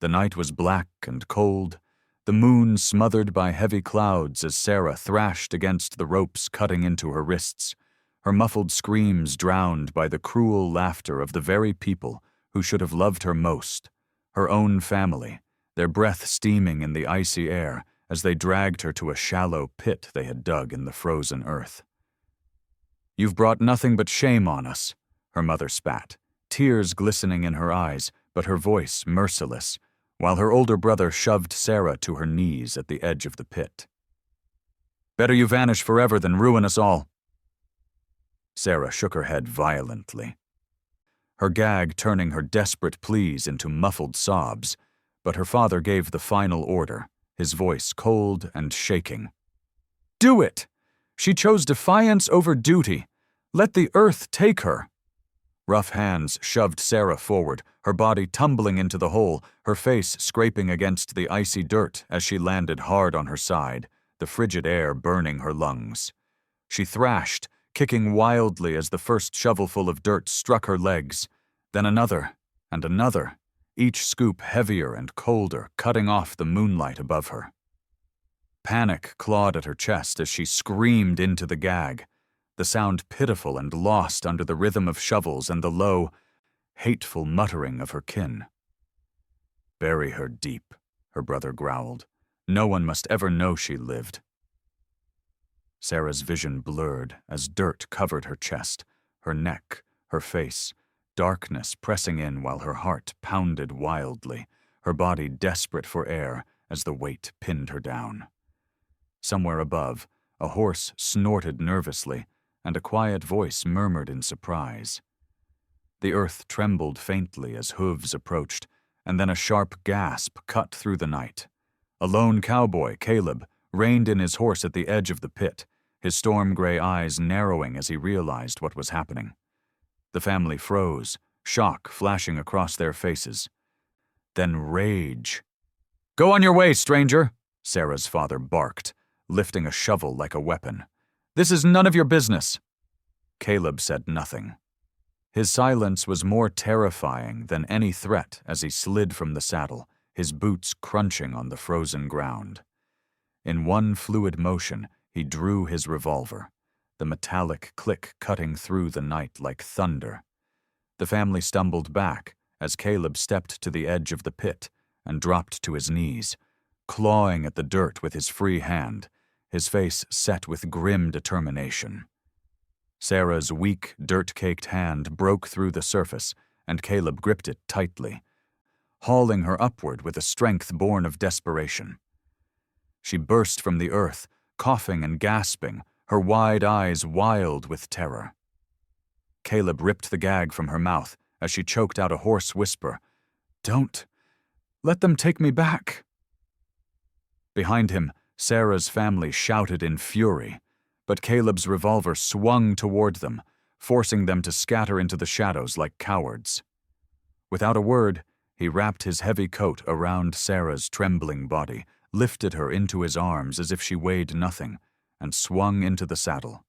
The night was black and cold, the moon smothered by heavy clouds as Sarah thrashed against the ropes cutting into her wrists, her muffled screams drowned by the cruel laughter of the very people who should have loved her most, her own family, their breath steaming in the icy air as they dragged her to a shallow pit they had dug in the frozen earth. "You've brought nothing but shame on us," her mother spat, tears glistening in her eyes, but her voice merciless, while her older brother shoved Sarah to her knees at the edge of the pit. "Better you vanish forever than ruin us all." Sarah shook her head violently, her gag turning her desperate pleas into muffled sobs, but her father gave the final order, his voice cold and shaking. "Do it! She chose defiance over duty. Let the earth take her." Rough hands shoved Sarah forward, her body tumbling into the hole, her face scraping against the icy dirt as she landed hard on her side, the frigid air burning her lungs. She thrashed, kicking wildly as the first shovelful of dirt struck her legs, then another and another, each scoop heavier and colder, cutting off the moonlight above her. Panic clawed at her chest as she screamed into the gag, the sound pitiful and lost under the rhythm of shovels and the low, hateful muttering of her kin. "Bury her deep," her brother growled. "No one must ever know she lived." Sarah's vision blurred as dirt covered her chest, her neck, her face, darkness pressing in while her heart pounded wildly, her body desperate for air as the weight pinned her down. Somewhere above, a horse snorted nervously, and a quiet voice murmured in surprise. The earth trembled faintly as hooves approached, and then a sharp gasp cut through the night. A lone cowboy, Caleb, reined in his horse at the edge of the pit, his storm-gray eyes narrowing as he realized what was happening. The family froze, shock flashing across their faces. Then rage. "Go on your way, stranger," Sarah's father barked, lifting a shovel like a weapon. "This is none of your business." Caleb said nothing. His silence was more terrifying than any threat as he slid from the saddle, his boots crunching on the frozen ground. In one fluid motion, he drew his revolver, the metallic click cutting through the night like thunder. The family stumbled back as Caleb stepped to the edge of the pit and dropped to his knees, clawing at the dirt with his free hand, his face set with grim determination. Sarah's weak, dirt-caked hand broke through the surface, and Caleb gripped it tightly, hauling her upward with a strength born of desperation. She burst from the earth, coughing and gasping, her wide eyes wild with terror. Caleb ripped the gag from her mouth as she choked out a hoarse whisper, "Don't! Let them take me back!" Behind him, Sarah's family shouted in fury, but Caleb's revolver swung toward them, forcing them to scatter into the shadows like cowards. Without a word, he wrapped his heavy coat around Sarah's trembling body, lifted her into his arms as if she weighed nothing, and swung into the saddle.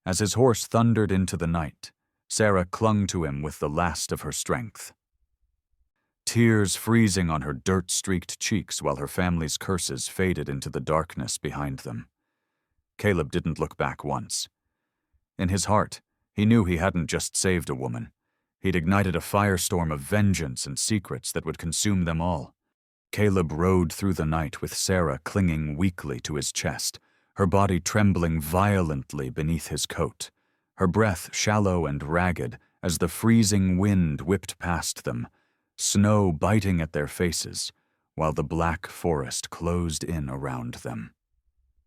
As his horse thundered into the night, Sarah clung to him with the last of her strength, tears freezing on her dirt-streaked cheeks while her family's curses faded into the darkness behind them. Caleb didn't look back once. In his heart, he knew he hadn't just saved a woman. He'd ignited a firestorm of vengeance and secrets that would consume them all. Caleb rode through the night with Sarah clinging weakly to his chest, her body trembling violently beneath his coat, her breath shallow and ragged as the freezing wind whipped past them, snow biting at their faces, while the black forest closed in around them.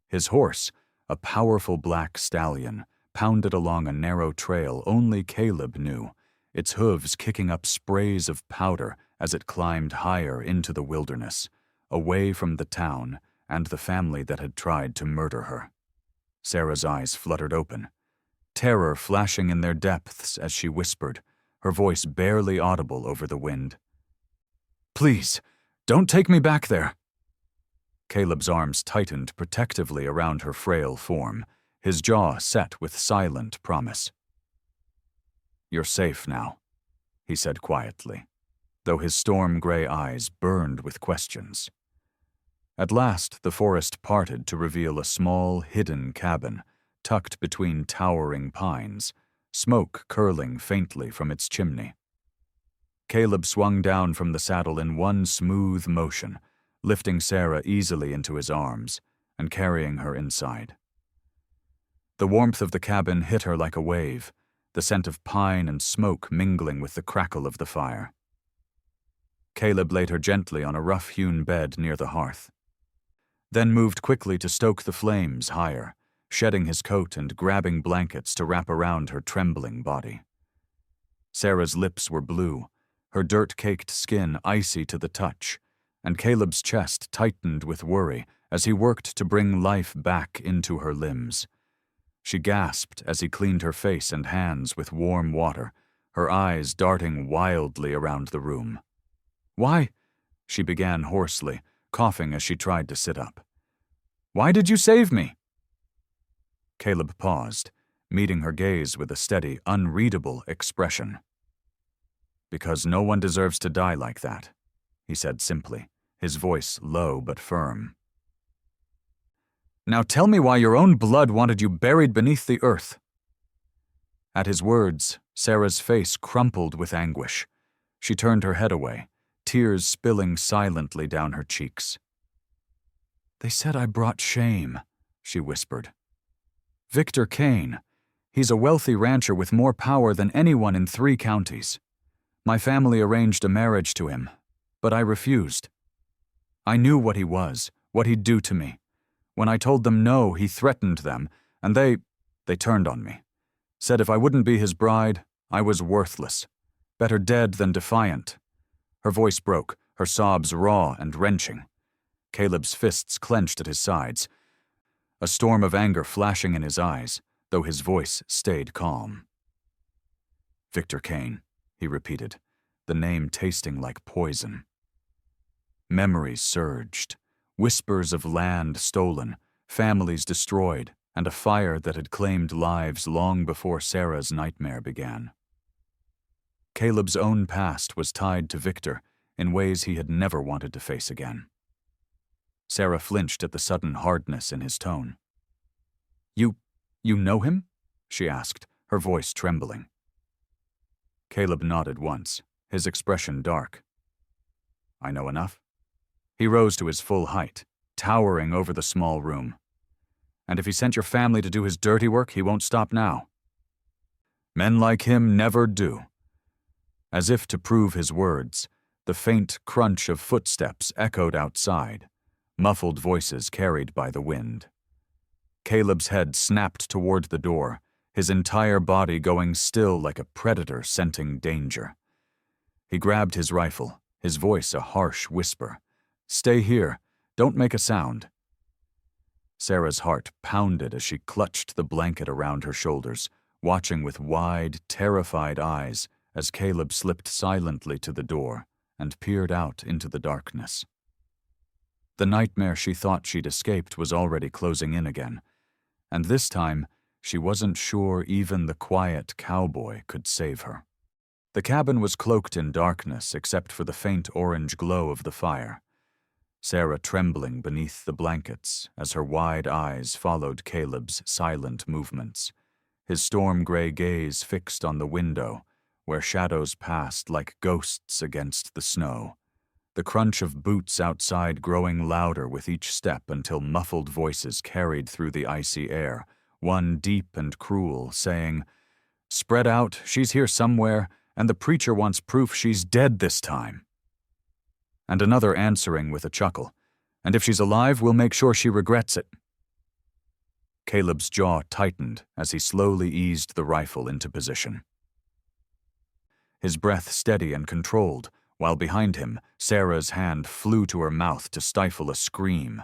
His horse, a powerful black stallion, pounded along a narrow trail only Caleb knew, its hooves kicking up sprays of powder as it climbed higher into the wilderness, away from the town and the family that had tried to murder her. Sarah's eyes fluttered open, terror flashing in their depths as she whispered, her voice barely audible over the wind. "Please, don't take me back there." Caleb's arms tightened protectively around her frail form, his jaw set with silent promise. "You're safe now," he said quietly. though his storm-gray eyes burned with questions. At last, the forest parted to reveal a small, hidden cabin, tucked between towering pines, smoke curling faintly from its chimney. Caleb swung down from the saddle in one smooth motion, lifting Sarah easily into his arms and carrying her inside. The warmth of the cabin hit her like a wave, the scent of pine and smoke mingling with the crackle of the fire. Caleb laid her gently on a rough-hewn bed near the hearth, then moved quickly to stoke the flames higher, shedding his coat and grabbing blankets to wrap around her trembling body. Sarah's lips were blue, her dirt-caked skin icy to the touch, and Caleb's chest tightened with worry as he worked to bring life back into her limbs. She gasped as he cleaned her face and hands with warm water, her eyes darting wildly around the room. "Why?" she began hoarsely, coughing as she tried to sit up. "Why did you save me?" Caleb paused, meeting her gaze with a steady, unreadable expression. "Because no one deserves to die like that," he said simply, his voice low but firm. "Now tell me why your own blood wanted you buried beneath the earth." At his words, Sarah's face crumpled with anguish. She turned her head away, tears spilling silently down her cheeks. "They said I brought shame," she whispered. "Victor Kane. He's a wealthy rancher with more power than anyone in 3 counties. My family arranged a marriage to him, but I refused. I knew what he was, what he'd do to me. When I told them no, he threatened them, and they turned on me. Said if I wouldn't be his bride, I was worthless. Better dead than defiant." Her voice broke, her sobs raw and wrenching. Caleb's fists clenched at his sides, a storm of anger flashing in his eyes, though his voice stayed calm. "Victor Kane," he repeated, the name tasting like poison. Memories surged, whispers of land stolen, families destroyed, and a fire that had claimed lives long before Sarah's nightmare began. Caleb's own past was tied to Victor in ways he had never wanted to face again. Sarah flinched at the sudden hardness in his tone. You know him?" she asked, her voice trembling. Caleb nodded once, his expression dark. "I know enough." He rose to his full height, towering over the small room. "And if he sent your family to do his dirty work, he won't stop now." "Men like him never do." As if to prove his words, the faint crunch of footsteps echoed outside, muffled voices carried by the wind. Caleb's head snapped toward the door, his entire body going still like a predator scenting danger. He grabbed his rifle, his voice a harsh whisper. "Stay here. Don't make a sound." Sarah's heart pounded as she clutched the blanket around her shoulders, watching with wide, terrified eyes as Caleb slipped silently to the door and peered out into the darkness. The nightmare she thought she'd escaped was already closing in again, and this time she wasn't sure even the quiet cowboy could save her. The cabin was cloaked in darkness except for the faint orange glow of the fire, Sarah trembling beneath the blankets as her wide eyes followed Caleb's silent movements, his storm-gray gaze fixed on the window, where shadows passed like ghosts against the snow, the crunch of boots outside growing louder with each step until muffled voices carried through the icy air, one deep and cruel, saying, "Spread out, she's here somewhere, and the preacher wants proof she's dead this time." And another answering with a chuckle, "And if she's alive, we'll make sure she regrets it." Caleb's jaw tightened as he slowly eased the rifle into position. His breath steady and controlled, while behind him, Sarah's hand flew to her mouth to stifle a scream.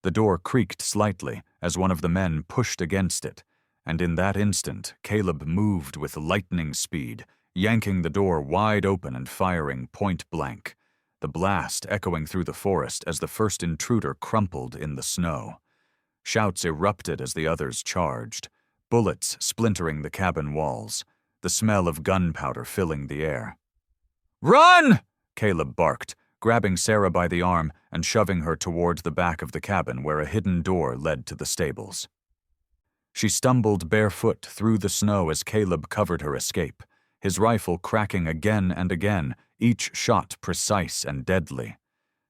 The door creaked slightly as one of the men pushed against it, and in that instant, Caleb moved with lightning speed, yanking the door wide open and firing point blank, the blast echoing through the forest as the first intruder crumpled in the snow. Shouts erupted as the others charged, bullets splintering the cabin walls, the smell of gunpowder filling the air. "Run!" Caleb barked, grabbing Sarah by the arm and shoving her toward the back of the cabin where a hidden door led to the stables. She stumbled barefoot through the snow as Caleb covered her escape, his rifle cracking again and again, each shot precise and deadly.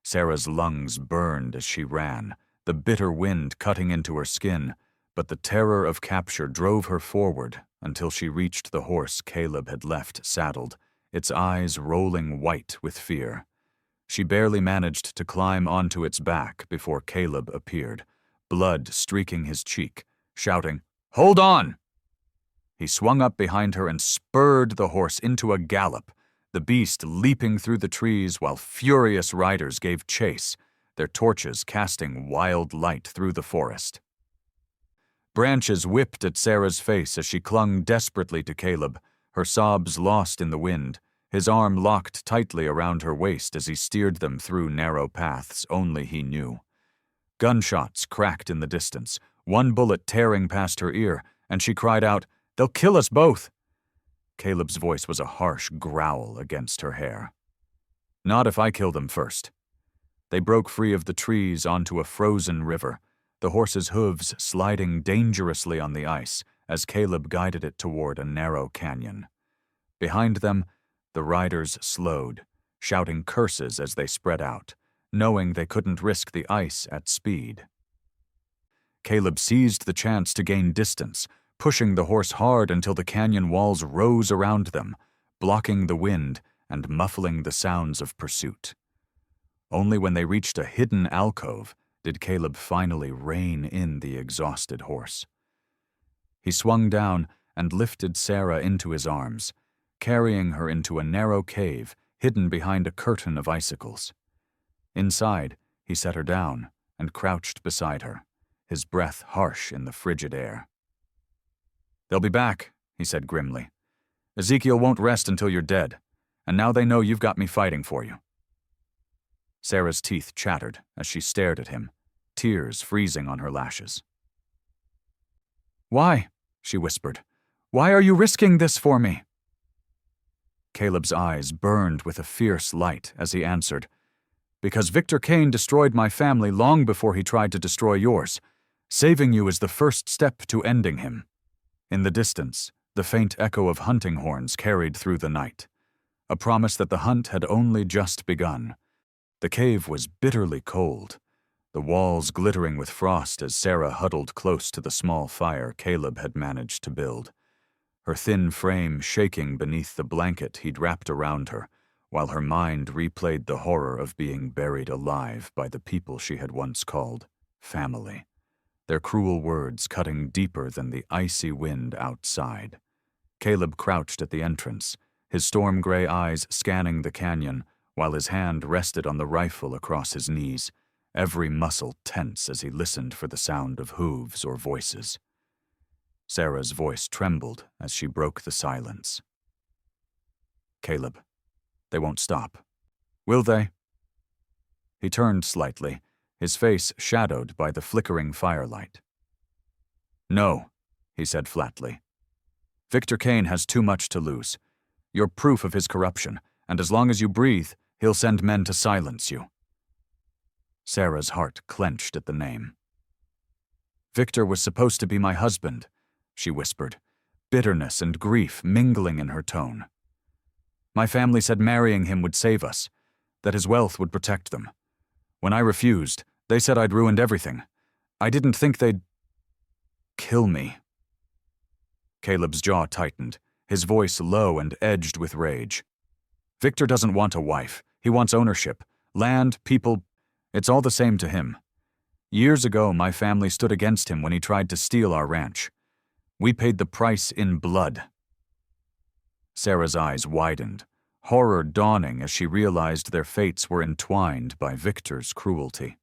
Sarah's lungs burned as she ran, the bitter wind cutting into her skin, but the terror of capture drove her forward until she reached the horse Caleb had left saddled, its eyes rolling white with fear. She barely managed to climb onto its back before Caleb appeared, blood streaking his cheek, shouting, "Hold on!" He swung up behind her and spurred the horse into a gallop, the beast leaping through the trees while furious riders gave chase, their torches casting wild light through the forest. Branches whipped at Sarah's face as she clung desperately to Caleb, her sobs lost in the wind, his arm locked tightly around her waist as he steered them through narrow paths only he knew. Gunshots cracked in the distance, one bullet tearing past her ear, and she cried out, "They'll kill us both!" Caleb's voice was a harsh growl against her hair. "Not if I kill them first." They broke free of the trees onto a frozen river, the horse's hooves sliding dangerously on the ice as Caleb guided it toward a narrow canyon. Behind them, the riders slowed, shouting curses as they spread out, knowing they couldn't risk the ice at speed. Caleb seized the chance to gain distance, pushing the horse hard until the canyon walls rose around them, blocking the wind and muffling the sounds of pursuit. Only when they reached a hidden alcove did Caleb finally rein in the exhausted horse. He swung down and lifted Sarah into his arms, carrying her into a narrow cave hidden behind a curtain of icicles. Inside, he set her down and crouched beside her, his breath harsh in the frigid air. "They'll be back," he said grimly. "Ezekiel won't rest until you're dead, and now they know you've got me fighting for you." Sarah's teeth chattered as she stared at him, tears freezing on her lashes. "Why?" she whispered. "Why are you risking this for me?" Caleb's eyes burned with a fierce light as he answered, "Because Victor Kane destroyed my family long before he tried to destroy yours. Saving you is the first step to ending him." In the distance, the faint echo of hunting horns carried through the night, a promise that the hunt had only just begun. The cave was bitterly cold, the walls glittering with frost as Sarah huddled close to the small fire Caleb had managed to build, her thin frame shaking beneath the blanket he'd wrapped around her, while her mind replayed the horror of being buried alive by the people she had once called family, their cruel words cutting deeper than the icy wind outside. Caleb crouched at the entrance, his storm-gray eyes scanning the canyon, while his hand rested on the rifle across his knees, every muscle tense as he listened for the sound of hooves or voices. Sarah's voice trembled as she broke the silence. "Caleb, they won't stop. Will they?" He turned slightly, his face shadowed by the flickering firelight. "No," he said flatly. "Victor Kane has too much to lose. You're proof of his corruption, and as long as you breathe, he'll send men to silence you." Sarah's heart clenched at the name. "Victor was supposed to be my husband," she whispered, bitterness and grief mingling in her tone. "My family said marrying him would save us, that his wealth would protect them. When I refused, they said I'd ruined everything. I didn't think they'd kill me." Caleb's jaw tightened, his voice low and edged with rage. "Victor doesn't want a wife. He wants ownership. Land, people, it's all the same to him. Years ago, my family stood against him when he tried to steal our ranch. We paid the price in blood." Sarah's eyes widened, horror dawning as she realized their fates were entwined by Victor's cruelty.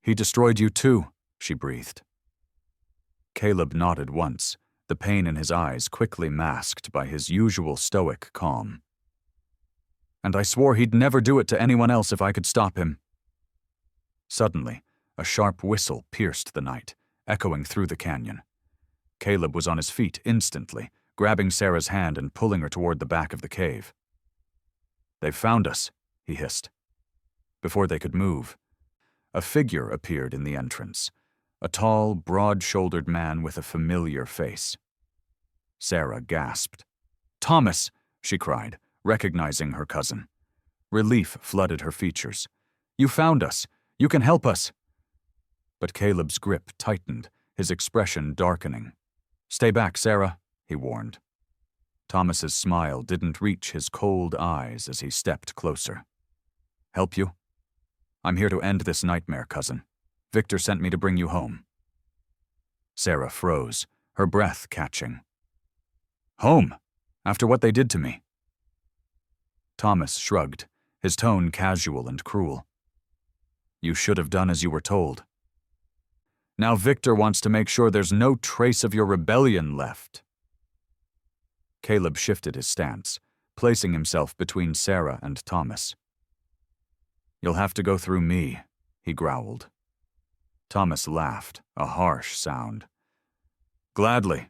"He destroyed you too," she breathed. Caleb nodded once, the pain in his eyes quickly masked by his usual stoic calm. "And I swore he'd never do it to anyone else if I could stop him." Suddenly, a sharp whistle pierced the night, echoing through the canyon. Caleb was on his feet instantly, grabbing Sarah's hand and pulling her toward the back of the cave. "They've found us," he hissed. Before they could move, a figure appeared in the entrance, a tall, broad-shouldered man with a familiar face. Sarah gasped. "Thomas!" she cried, recognizing her cousin. Relief flooded her features. "You found us! You can help us!" But Caleb's grip tightened, his expression darkening. "Stay back, Sarah," he warned. Thomas's smile didn't reach his cold eyes as he stepped closer. "Help you? I'm here to end this nightmare, cousin. Victor sent me to bring you home." Sarah froze, her breath catching. "Home? After what they did to me?" Thomas shrugged, his tone casual and cruel. "You should have done as you were told. Now Victor wants to make sure there's no trace of your rebellion left." Caleb shifted his stance, placing himself between Sarah and Thomas. "You'll have to go through me," he growled. Thomas laughed, a harsh sound. "Gladly."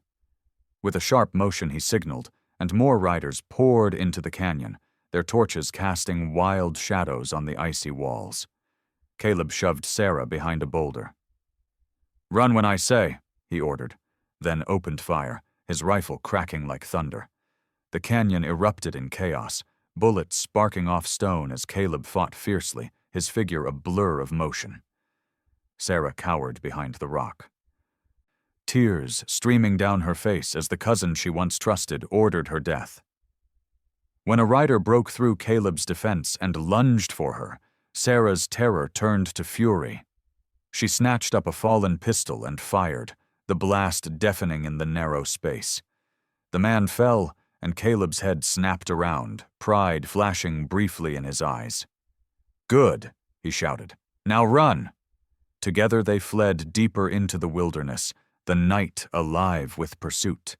With a sharp motion he signaled, and more riders poured into the canyon, their torches casting wild shadows on the icy walls. Caleb shoved Sarah behind a boulder. "Run when I say," he ordered, then opened fire, his rifle cracking like thunder. The canyon erupted in chaos, bullets sparking off stone as Caleb fought fiercely, his figure a blur of motion. Sarah cowered behind the rock, tears streaming down her face as the cousin she once trusted ordered her death. When a rider broke through Caleb's defense and lunged for her, Sarah's terror turned to fury. She snatched up a fallen pistol and fired, the blast deafening in the narrow space. The man fell, and Caleb's head snapped around, pride flashing briefly in his eyes. "Good," he shouted. "Now run!" Together they fled deeper into the wilderness, the night alive with pursuit,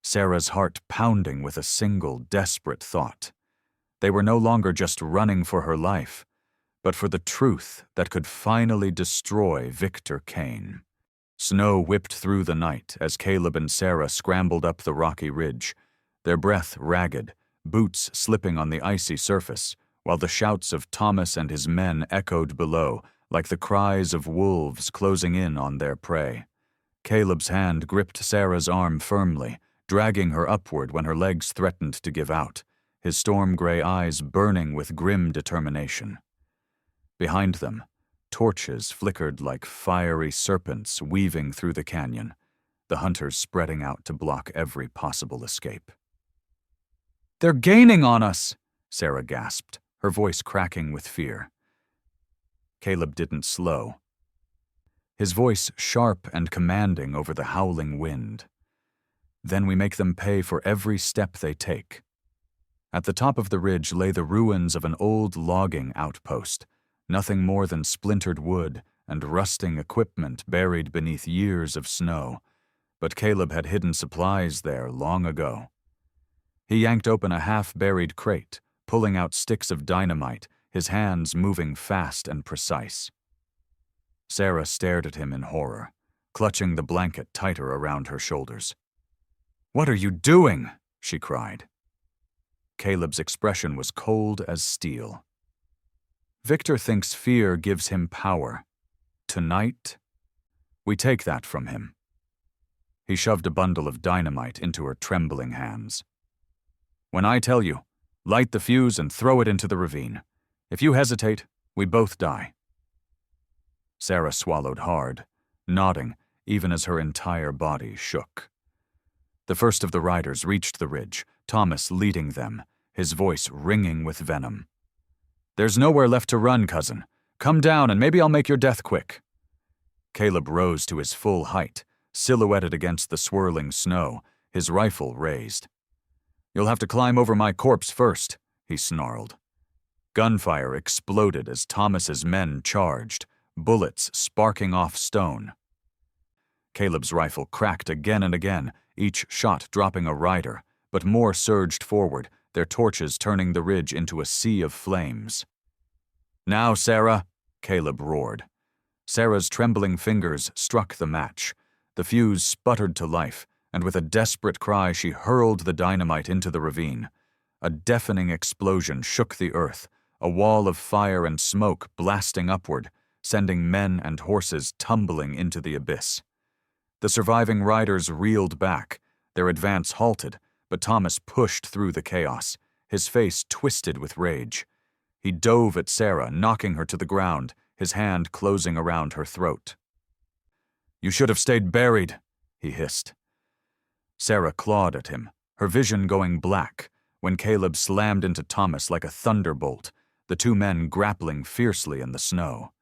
Sarah's heart pounding with a single desperate thought. They were no longer just running for her life, but for the truth that could finally destroy Victor Kane. Snow whipped through the night as Caleb and Sarah scrambled up the rocky ridge, their breath ragged, boots slipping on the icy surface, while the shouts of Thomas and his men echoed below like the cries of wolves closing in on their prey. Caleb's hand gripped Sarah's arm firmly, dragging her upward when her legs threatened to give out, his storm-gray eyes burning with grim determination. Behind them, torches flickered like fiery serpents weaving through the canyon, the hunters spreading out to block every possible escape. "They're gaining on us!" Sarah gasped, her voice cracking with fear. Caleb didn't slow, his voice sharp and commanding over the howling wind. "Then we make them pay for every step they take." At the top of the ridge lay the ruins of an old logging outpost, nothing more than splintered wood and rusting equipment buried beneath years of snow, but Caleb had hidden supplies there long ago. He yanked open a half-buried crate, pulling out sticks of dynamite, his hands moving fast and precise. Sarah stared at him in horror, clutching the blanket tighter around her shoulders. "What are you doing?" she cried. Caleb's expression was cold as steel. "Victor thinks fear gives him power. Tonight, we take that from him." He shoved a bundle of dynamite into her trembling hands. "When I tell you, light the fuse and throw it into the ravine. If you hesitate, we both die." Sarah swallowed hard, nodding even as her entire body shook. The first of the riders reached the ridge, Thomas leading them, his voice ringing with venom. "There's nowhere left to run, cousin. Come down and maybe I'll make your death quick." Caleb rose to his full height, silhouetted against the swirling snow, his rifle raised. "You'll have to climb over my corpse first," he snarled. Gunfire exploded as Thomas's men charged, bullets sparking off stone. Caleb's rifle cracked again and again, each shot dropping a rider, but more surged forward, their torches turning the ridge into a sea of flames. "Now, Sarah," Caleb roared. Sarah's trembling fingers struck the match. The fuse sputtered to life, and with a desperate cry she hurled the dynamite into the ravine. A deafening explosion shook the earth, a wall of fire and smoke blasting upward, sending men and horses tumbling into the abyss. The surviving riders reeled back, their advance halted, but Thomas pushed through the chaos, his face twisted with rage. He dove at Sarah, knocking her to the ground, his hand closing around her throat. "You should have stayed buried," he hissed. Sarah clawed at him, her vision going black, when Caleb slammed into Thomas like a thunderbolt, the two men grappling fiercely in the snow.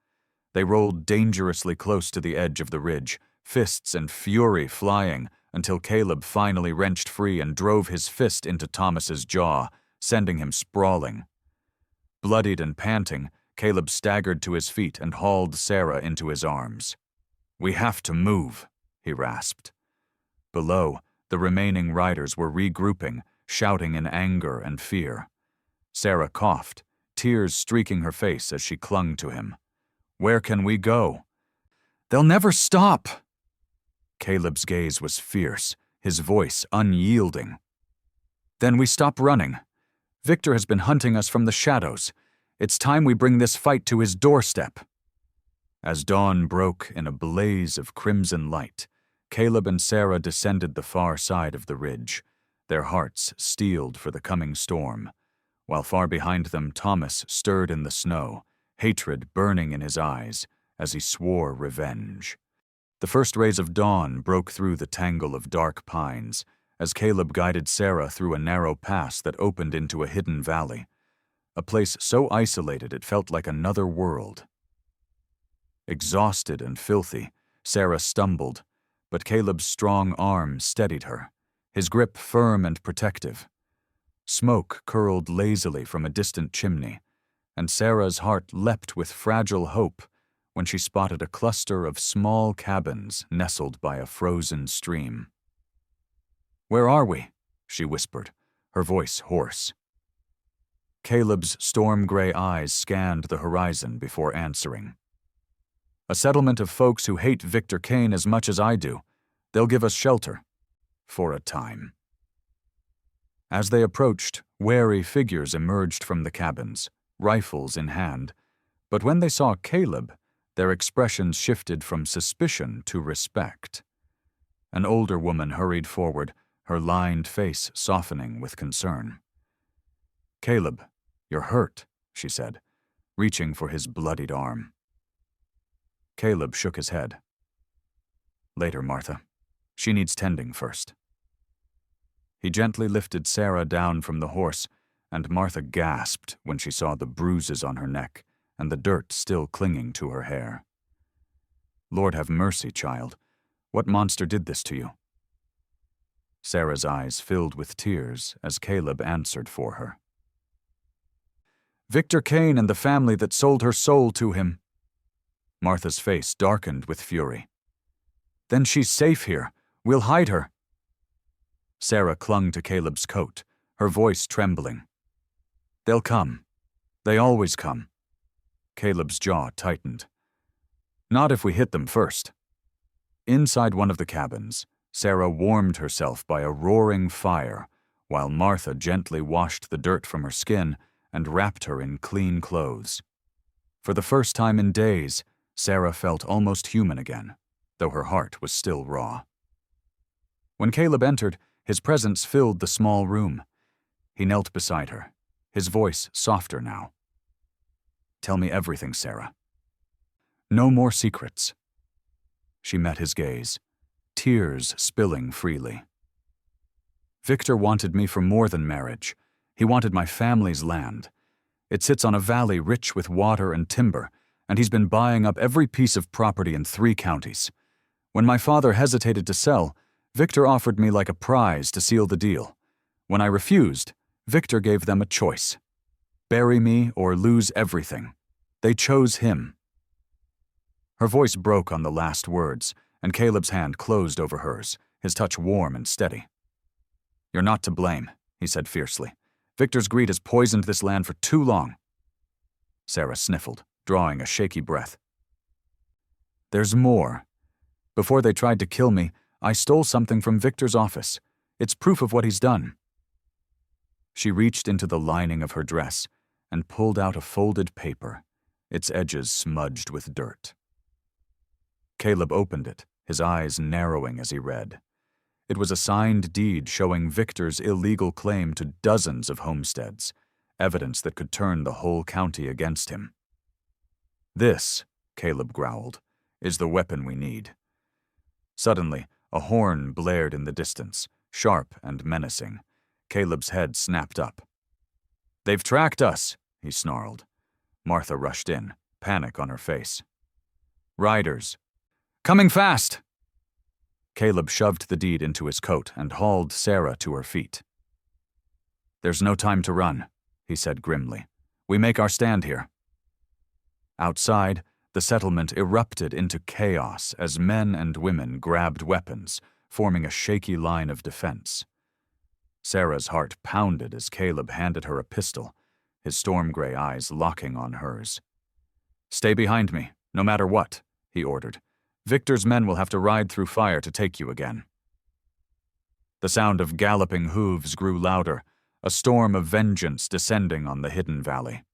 They rolled dangerously close to the edge of the ridge, fists and fury flying, until Caleb finally wrenched free and drove his fist into Thomas's jaw, sending him sprawling. Bloodied and panting, Caleb staggered to his feet and hauled Sarah into his arms. "We have to move," he rasped. Below, the remaining riders were regrouping, shouting in anger and fear. Sarah coughed, tears streaking her face as she clung to him. "Where can we go?" "They'll never stop!" Caleb's gaze was fierce, his voice unyielding. "Then we stop running. Victor has been hunting us from the shadows. It's time we bring this fight to his doorstep." As dawn broke in a blaze of crimson light, Caleb and Sarah descended the far side of the ridge, their hearts steeled for the coming storm, while far behind them Thomas stirred in the snow, hatred burning in his eyes as he swore revenge. The first rays of dawn broke through the tangle of dark pines as Caleb guided Sarah through a narrow pass that opened into a hidden valley, a place so isolated it felt like another world. Exhausted and filthy, Sarah stumbled, but Caleb's strong arm steadied her, his grip firm and protective. Smoke curled lazily from a distant chimney, and Sarah's heart leapt with fragile hope when she spotted a cluster of small cabins nestled by a frozen stream. "Where are we?" she whispered, her voice hoarse. Caleb's storm-gray eyes scanned the horizon before answering. "A settlement of folks who hate Victor Kane as much as I do. They'll give us shelter. For a time." As they approached, wary figures emerged from the cabins, rifles in hand, but when they saw Caleb, their expressions shifted from suspicion to respect. An older woman hurried forward, her lined face softening with concern. "Caleb, you're hurt," she said, reaching for his bloodied arm. Caleb shook his head. "Later, Martha. She needs tending first." He gently lifted Sarah down from the horse, and Martha gasped when she saw the bruises on her neck and the dirt still clinging to her hair. "Lord have mercy, child. What monster did this to you?" Sarah's eyes filled with tears as Caleb answered for her. "Victor Kane and the family that sold her soul to him." Martha's face darkened with fury. "Then she's safe here. We'll hide her." Sarah clung to Caleb's coat, her voice trembling. "They'll come. They always come." Caleb's jaw tightened. "Not if we hit them first." Inside one of the cabins, Sarah warmed herself by a roaring fire, while Martha gently washed the dirt from her skin and wrapped her in clean clothes. For the first time in days, Sarah felt almost human again, though her heart was still raw. When Caleb entered, his presence filled the small room. He knelt beside her, his voice softer now. "Tell me everything, Sarah. No more secrets." She met his gaze, tears spilling freely. "Victor wanted me for more than marriage. He wanted my family's land. It sits on a valley rich with water and timber, and he's been buying up every piece of property in 3 counties. When my father hesitated to sell, Victor offered me like a prize to seal the deal. When I refused, Victor gave them a choice. Bury me or lose everything. They chose him." Her voice broke on the last words, and Caleb's hand closed over hers, his touch warm and steady. "You're not to blame," he said fiercely. "Victor's greed has poisoned this land for too long." Sarah sniffled, drawing a shaky breath. "There's more. Before they tried to kill me, I stole something from Victor's office. It's proof of what he's done." She reached into the lining of her dress and pulled out a folded paper, its edges smudged with dirt. Caleb opened it, his eyes narrowing as he read. It was a signed deed showing Victor's illegal claim to dozens of homesteads, evidence that could turn the whole county against him. "This," Caleb growled, "is the weapon we need." Suddenly, a horn blared in the distance, sharp and menacing. Caleb's head snapped up. "They've tracked us," he snarled. Martha rushed in, panic on her face. "Riders. Coming fast!" Caleb shoved the deed into his coat and hauled Sarah to her feet. "There's no time to run," he said grimly. "We make our stand here." Outside, the settlement erupted into chaos as men and women grabbed weapons, forming a shaky line of defense. Sarah's heart pounded as Caleb handed her a pistol, his storm-gray eyes locking on hers. "Stay behind me, no matter what," he ordered. "Victor's men will have to ride through fire to take you again." The sound of galloping hooves grew louder, a storm of vengeance descending on the hidden valley.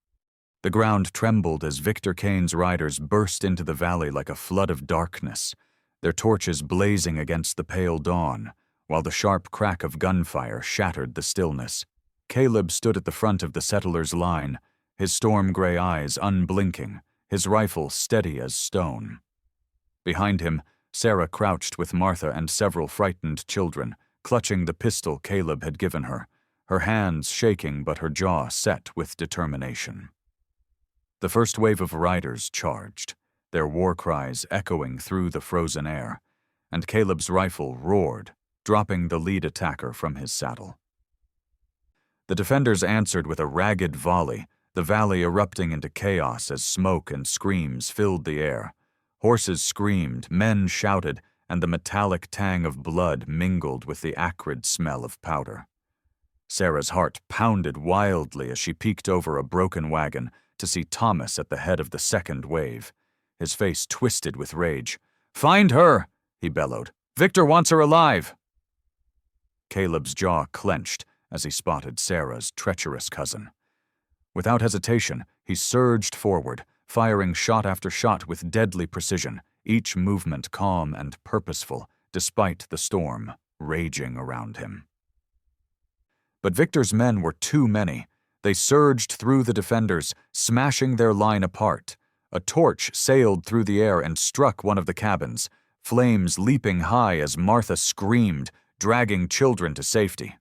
The ground trembled as Victor Kane's riders burst into the valley like a flood of darkness, their torches blazing against the pale dawn, while the sharp crack of gunfire shattered the stillness. Caleb stood at the front of the settlers' line, his storm-gray eyes unblinking, his rifle steady as stone. Behind him, Sarah crouched with Martha and several frightened children, clutching the pistol Caleb had given her, her hands shaking but her jaw set with determination. The first wave of riders charged, their war cries echoing through the frozen air, and Caleb's rifle roared, dropping the lead attacker from his saddle. The defenders answered with a ragged volley, the valley erupting into chaos as smoke and screams filled the air. Horses screamed, men shouted, and the metallic tang of blood mingled with the acrid smell of powder. Sarah's heart pounded wildly as she peeked over a broken wagon to see Thomas at the head of the second wave, his face twisted with rage. "Find her!" he bellowed. "Victor wants her alive!" Caleb's jaw clenched as he spotted Sarah's treacherous cousin. Without hesitation, he surged forward, firing shot after shot with deadly precision, each movement calm and purposeful, despite the storm raging around him. But Victor's men were too many. They surged through the defenders, smashing their line apart. A torch sailed through the air and struck one of the cabins, flames leaping high as Martha screamed, dragging children to safety.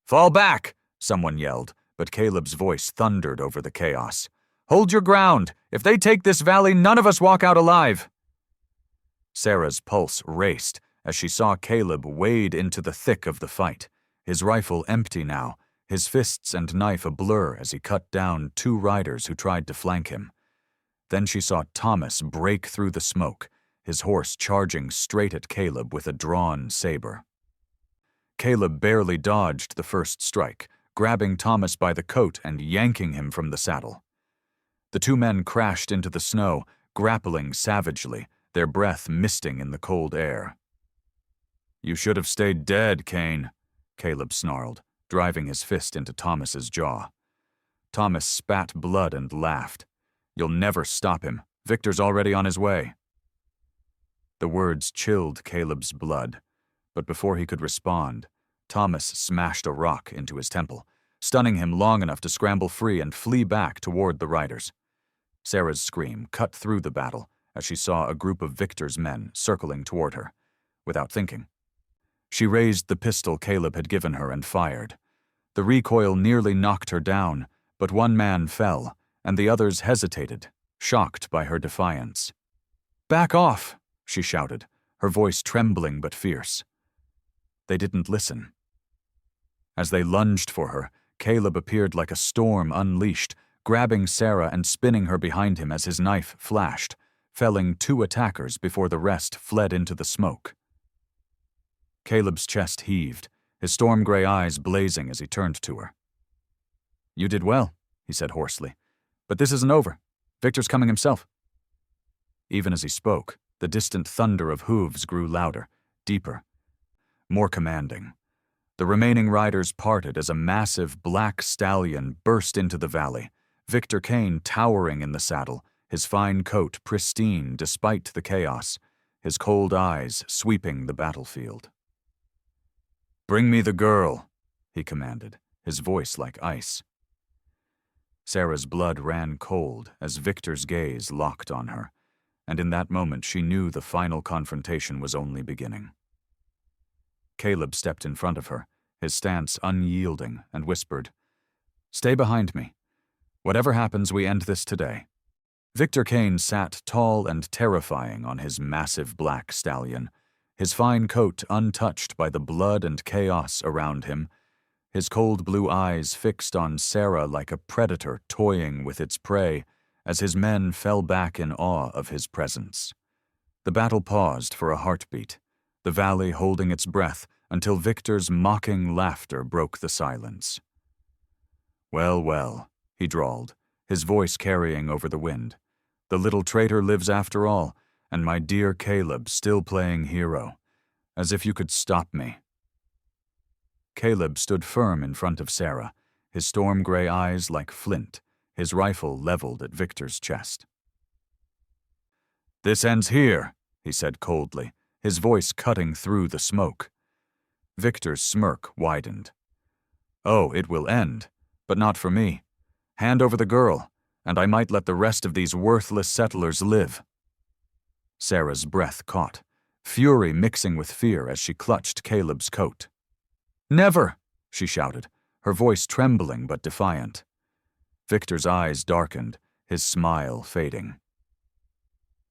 "Fall back!" someone yelled, but Caleb's voice thundered over the chaos. "Hold your ground! If they take this valley, none of us walk out alive!" Sarah's pulse raced as she saw Caleb wade into the thick of the fight, his rifle empty now, his fists and knife a blur as he cut down 2 riders who tried to flank him. Then she saw Thomas break through the smoke, his horse charging straight at Caleb with a drawn saber. Caleb barely dodged the first strike, grabbing Thomas by the coat and yanking him from the saddle. The 2 men crashed into the snow, grappling savagely, their breath misting in the cold air. "You should have stayed dead, Kane," Caleb snarled, driving his fist into Thomas's jaw. Thomas spat blood and laughed. "You'll never stop him. Victor's already on his way." The words chilled Caleb's blood, but before he could respond, Thomas smashed a rock into his temple, stunning him long enough to scramble free and flee back toward the riders. Sarah's scream cut through the battle as she saw a group of Victor's men circling toward her. Without thinking, she raised the pistol Caleb had given her and fired. The recoil nearly knocked her down, but one man fell, and the others hesitated, shocked by her defiance. "Back off!" she shouted, her voice trembling but fierce. They didn't listen. As they lunged for her, Caleb appeared like a storm unleashed, grabbing Sarah and spinning her behind him as his knife flashed, felling 2 attackers before the rest fled into the smoke. Caleb's chest heaved, his storm-gray eyes blazing as he turned to her. "You did well," he said hoarsely, "but this isn't over. Victor's coming himself." Even as he spoke, the distant thunder of hooves grew louder, deeper, more commanding. The remaining riders parted as a massive black stallion burst into the valley, Victor Kane towering in the saddle, his fine coat pristine despite the chaos, his cold eyes sweeping the battlefield. "Bring me the girl," he commanded, his voice like ice. Sarah's blood ran cold as Victor's gaze locked on her, and in that moment she knew the final confrontation was only beginning. Caleb stepped in front of her, his stance unyielding, and whispered, "Stay behind me. Whatever happens, we end this today." Victor Kane sat tall and terrifying on his massive black stallion, his fine coat untouched by the blood and chaos around him, his cold blue eyes fixed on Sarah like a predator toying with its prey as his men fell back in awe of his presence. The battle paused for a heartbeat, the valley holding its breath until Victor's mocking laughter broke the silence. "Well, well," he drawled, his voice carrying over the wind. "The little traitor lives after all, and my dear Caleb still playing hero. As if you could stop me." Caleb stood firm in front of Sarah, his storm-gray eyes like flint, his rifle leveled at Victor's chest. "This ends here," he said coldly, his voice cutting through the smoke. Victor's smirk widened. "Oh, it will end, but not for me. Hand over the girl, and I might let the rest of these worthless settlers live." Sarah's breath caught, fury mixing with fear as she clutched Caleb's coat. "Never!" she shouted, her voice trembling but defiant. Victor's eyes darkened, his smile fading.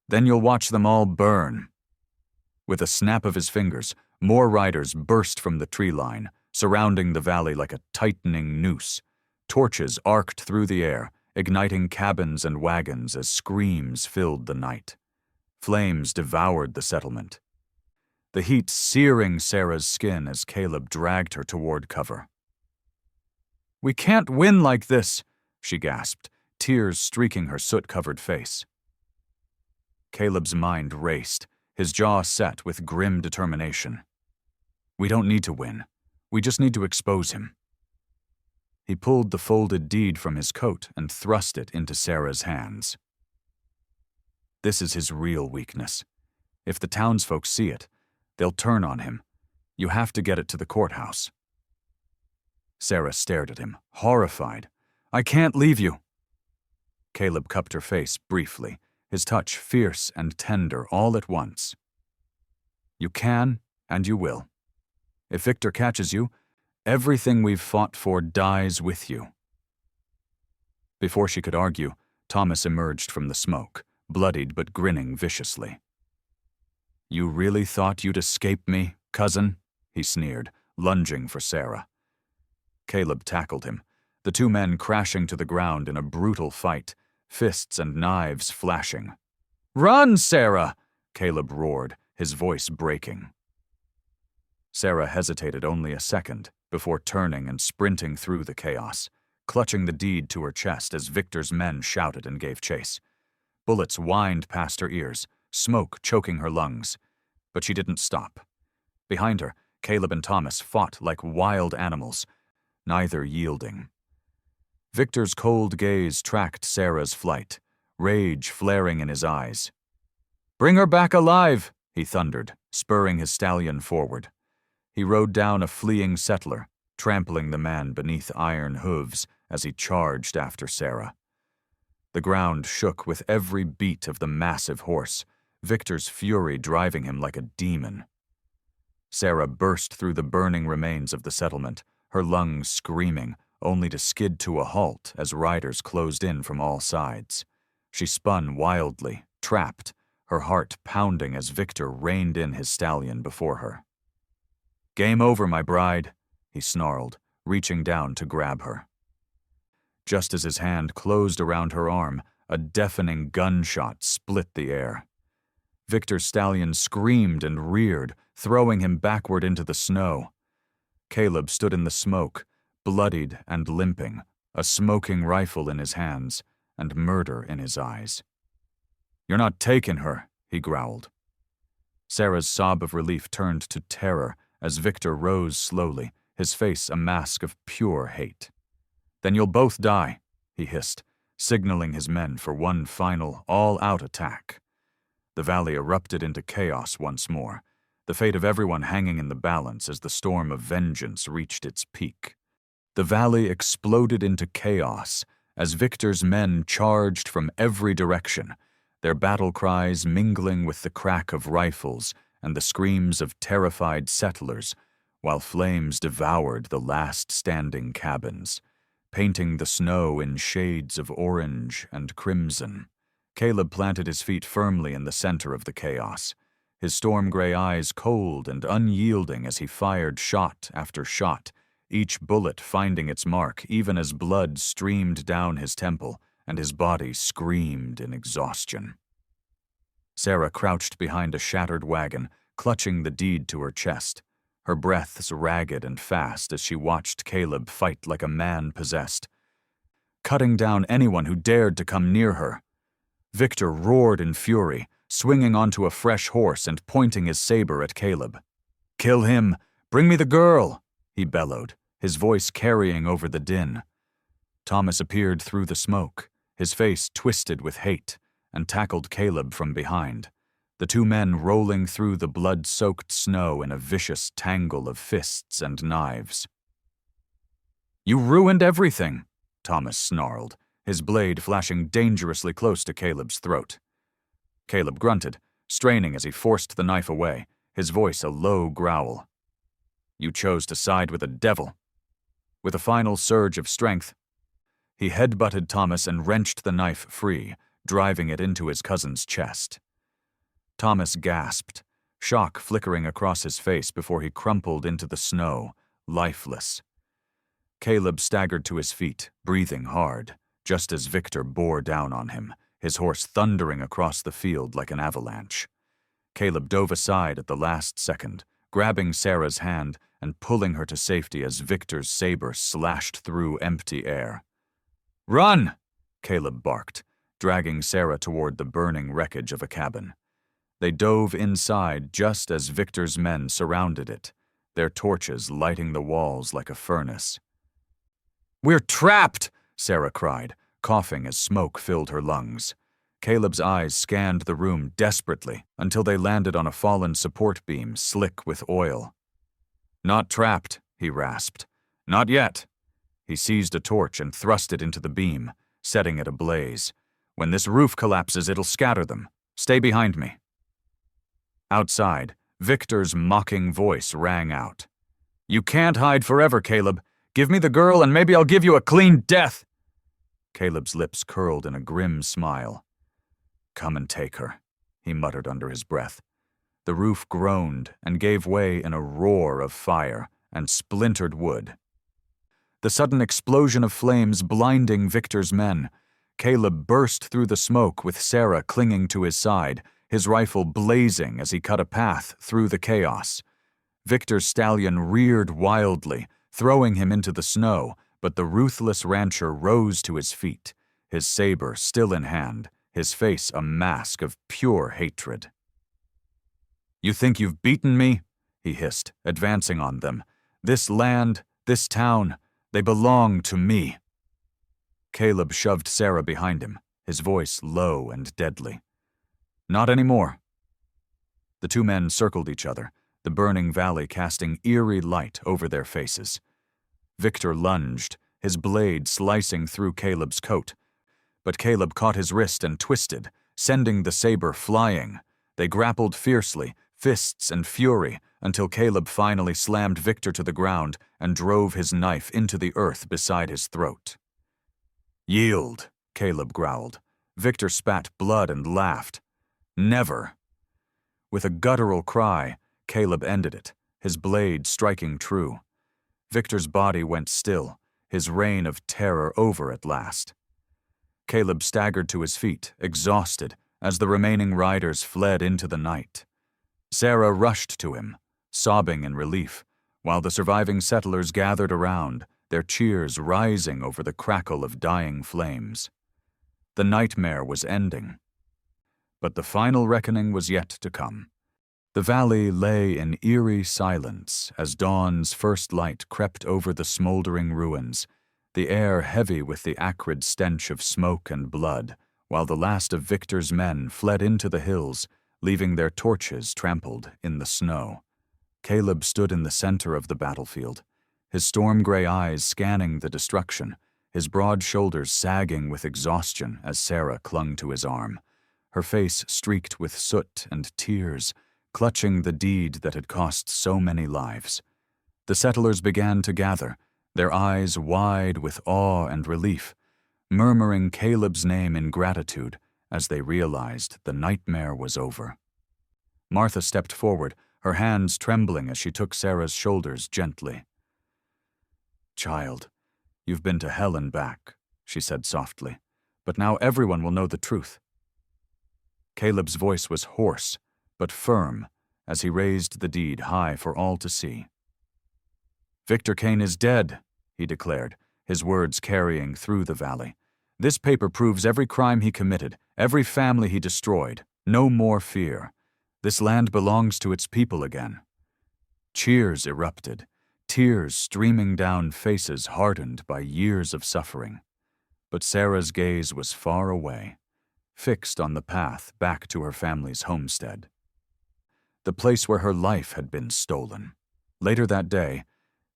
"Then you'll watch them all burn." With a snap of his fingers, more riders burst from the tree line, surrounding the valley like a tightening noose. Torches arced through the air, igniting cabins and wagons as screams filled the night. Flames devoured the settlement, the heat searing Sarah's skin as Caleb dragged her toward cover. "We can't win like this," she gasped, tears streaking her soot-covered face. Caleb's mind raced, his jaw set with grim determination. "We don't need to win. We just need to expose him." He pulled the folded deed from his coat and thrust it into Sarah's hands. "This is his real weakness. If the townsfolk see it, they'll turn on him. You have to get it to the courthouse." Sarah stared at him, horrified. "I can't leave you." Caleb cupped her face briefly, his touch fierce and tender all at once. "You can, and you will. If Victor catches you, everything we've fought for dies with you." Before she could argue, Thomas emerged from the smoke, bloodied but grinning viciously. "You really thought you'd escape me, cousin?" he sneered, lunging for Sarah. Caleb tackled him, the two men crashing to the ground in a brutal fight, fists and knives flashing. "Run, Sarah!" Caleb roared, his voice breaking. Sarah hesitated only a second before turning and sprinting through the chaos, clutching the deed to her chest as Victor's men shouted and gave chase. Bullets whined past her ears, smoke choking her lungs, but she didn't stop. Behind her, Caleb and Thomas fought like wild animals, neither yielding. Victor's cold gaze tracked Sarah's flight, rage flaring in his eyes. "Bring her back alive!" he thundered, spurring his stallion forward. He rode down a fleeing settler, trampling the man beneath iron hooves as he charged after Sarah. The ground shook with every beat of the massive horse, Victor's fury driving him like a demon. Sarah burst through the burning remains of the settlement, her lungs screaming, only to skid to a halt as riders closed in from all sides. She spun wildly, trapped, her heart pounding as Victor reined in his stallion before her. "Game over, my bride," he snarled, reaching down to grab her. Just as his hand closed around her arm, a deafening gunshot split the air. Victor's stallion screamed and reared, throwing him backward into the snow. Caleb stood in the smoke, bloodied and limping, a smoking rifle in his hands and murder in his eyes. "You're not taking her," he growled. Sarah's sob of relief turned to terror as Victor rose slowly, his face a mask of pure hate. "Then you'll both die," he hissed, signaling his men for one final, all-out attack. The valley erupted into chaos once more, the fate of everyone hanging in the balance as the storm of vengeance reached its peak. The valley exploded into chaos as Victor's men charged from every direction, their battle cries mingling with the crack of rifles and the screams of terrified settlers, while flames devoured the last standing cabins, painting the snow in shades of orange and crimson. Caleb planted his feet firmly in the center of the chaos, his storm-gray eyes cold and unyielding as he fired shot after shot, each bullet finding its mark even as blood streamed down his temple and his body screamed in exhaustion. Sarah crouched behind a shattered wagon, clutching the deed to her chest, her breaths ragged and fast as she watched Caleb fight like a man possessed, cutting down anyone who dared to come near her. Victor roared in fury, swinging onto a fresh horse and pointing his saber at Caleb. "Kill him! Bring me the girl!" he bellowed, his voice carrying over the din. Thomas appeared through the smoke, his face twisted with hate, and tackled Caleb from behind, the two men rolling through the blood-soaked snow in a vicious tangle of fists and knives. "You ruined everything," Thomas snarled, his blade flashing dangerously close to Caleb's throat. Caleb grunted, straining as he forced the knife away, his voice a low growl. "You chose to side with the devil." With a final surge of strength, he headbutted Thomas and wrenched the knife free, driving it into his cousin's chest. Thomas gasped, shock flickering across his face before he crumpled into the snow, lifeless. Caleb staggered to his feet, breathing hard, just as Victor bore down on him, his horse thundering across the field like an avalanche. Caleb dove aside at the last second, grabbing Sarah's hand and pulling her to safety as Victor's saber slashed through empty air. "Run!" Caleb barked, dragging Sarah toward the burning wreckage of a cabin. They dove inside just as Victor's men surrounded it, their torches lighting the walls like a furnace. "We're trapped!" Sarah cried, coughing as smoke filled her lungs. Caleb's eyes scanned the room desperately until they landed on a fallen support beam slick with oil. "Not trapped," he rasped. "Not yet." He seized a torch and thrust it into the beam, setting it ablaze. "When this roof collapses, it'll scatter them. Stay behind me." Outside, Victor's mocking voice rang out. "You can't hide forever, Caleb. Give me the girl and maybe I'll give you a clean death." Caleb's lips curled in a grim smile. "Come and take her," he muttered under his breath. The roof groaned and gave way in a roar of fire and splintered wood. The sudden explosion of flames blinding Victor's men. Caleb burst through the smoke with Sarah clinging to his side, his rifle blazing as he cut a path through the chaos. Victor's stallion reared wildly, throwing him into the snow, but the ruthless rancher rose to his feet, his saber still in hand, his face a mask of pure hatred. "You think you've beaten me?" he hissed, advancing on them. "This land, this town, they belong to me." Caleb shoved Sarah behind him, his voice low and deadly. "Not anymore." The two men circled each other, the burning valley casting eerie light over their faces. Victor lunged, his blade slicing through Caleb's coat. But Caleb caught his wrist and twisted, sending the saber flying. They grappled fiercely, fists and fury, until Caleb finally slammed Victor to the ground and drove his knife into the earth beside his throat. "Yield," Caleb growled. Victor spat blood and laughed. "Never." With a guttural cry, Caleb ended it, his blade striking true. Victor's body went still, his reign of terror over at last. Caleb staggered to his feet, exhausted, as the remaining riders fled into the night. Sarah rushed to him, sobbing in relief, while the surviving settlers gathered around, their cheers rising over the crackle of dying flames. The nightmare was ending. But the final reckoning was yet to come. The valley lay in eerie silence as dawn's first light crept over the smoldering ruins, the air heavy with the acrid stench of smoke and blood, while the last of Victor's men fled into the hills, leaving their torches trampled in the snow. Caleb stood in the center of the battlefield, his storm-gray eyes scanning the destruction, his broad shoulders sagging with exhaustion as Sarah clung to his arm, her face streaked with soot and tears, clutching the deed that had cost so many lives. The settlers began to gather, their eyes wide with awe and relief, murmuring Caleb's name in gratitude as they realized the nightmare was over. Martha stepped forward, her hands trembling as she took Sarah's shoulders gently. "Child, you've been to hell and back," she said softly, "but now everyone will know the truth." Caleb's voice was hoarse, but firm, as he raised the deed high for all to see. "Victor Kane is dead," he declared, his words carrying through the valley. "This paper proves every crime he committed, every family he destroyed. No more fear. This land belongs to its people again." Cheers erupted, tears streaming down faces hardened by years of suffering. But Sarah's gaze was far away, fixed on the path back to her family's homestead, the place where her life had been stolen. Later that day,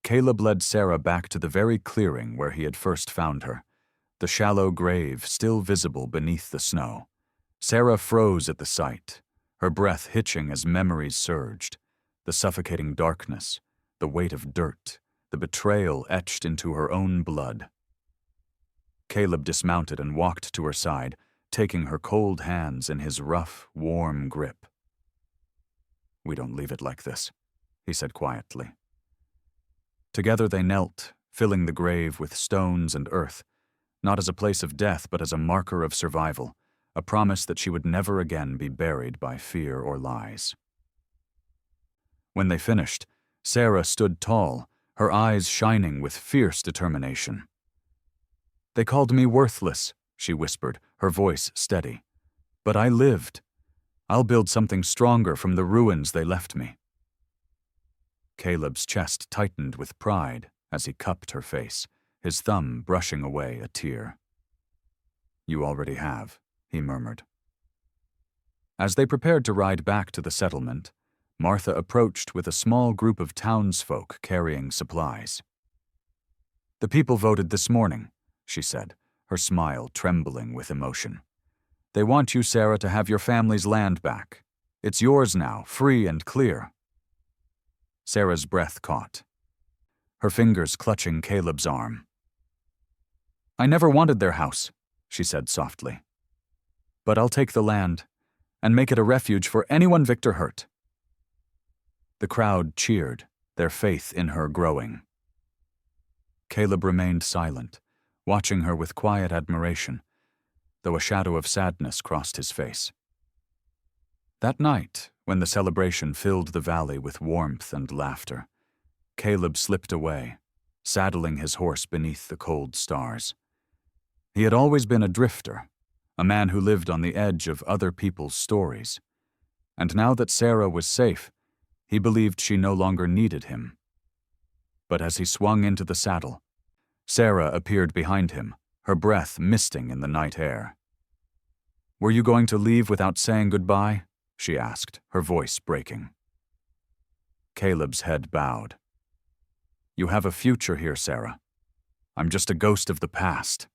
Caleb led Sarah back to the very clearing where he had first found her, the shallow grave still visible beneath the snow. Sarah froze at the sight, her breath hitching as memories surged, the suffocating darkness, the weight of dirt, the betrayal etched into her own blood. Caleb dismounted and walked to her side, taking her cold hands in his rough, warm grip. "We don't leave it like this," he said quietly. Together they knelt, filling the grave with stones and earth, not as a place of death but as a marker of survival, a promise that she would never again be buried by fear or lies. When they finished, Sarah stood tall, her eyes shining with fierce determination. "They called me worthless," she whispered, her voice steady. "But I lived. I'll build something stronger from the ruins they left me." Caleb's chest tightened with pride as he cupped her face, his thumb brushing away a tear. "You already have," he murmured. As they prepared to ride back to the settlement, Martha approached with a small group of townsfolk carrying supplies. "The people voted this morning," she said, her smile trembling with emotion. "They want you, Sarah, to have your family's land back. It's yours now, free and clear." Sarah's breath caught, her fingers clutching Caleb's arm. "I never wanted their house," she said softly. "But I'll take the land and make it a refuge for anyone Victor hurt." The crowd cheered, their faith in her growing. Caleb remained silent, watching her with quiet admiration, though a shadow of sadness crossed his face. That night, when the celebration filled the valley with warmth and laughter, Caleb slipped away, saddling his horse beneath the cold stars. He had always been a drifter, a man who lived on the edge of other people's stories. And now that Sarah was safe, he believed she no longer needed him. But as he swung into the saddle, Sarah appeared behind him, her breath misting in the night air. "Were you going to leave without saying goodbye?" she asked, her voice breaking. Caleb's head bowed. "You have a future here, Sarah. I'm just a ghost of the past."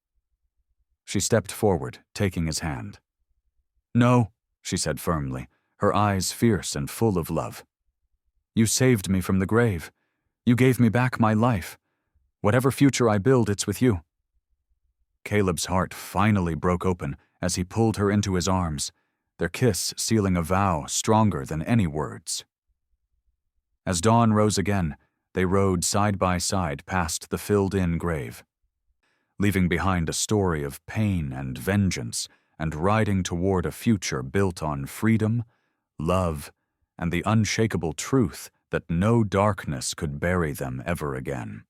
She stepped forward, taking his hand. "No," she said firmly, her eyes fierce and full of love. "You saved me from the grave. You gave me back my life. Whatever future I build, it's with you." Caleb's heart finally broke open as he pulled her into his arms, their kiss sealing a vow stronger than any words. As dawn rose again, they rode side by side past the filled-in grave, leaving behind a story of pain and vengeance and riding toward a future built on freedom, love, and the unshakable truth that no darkness could bury them ever again.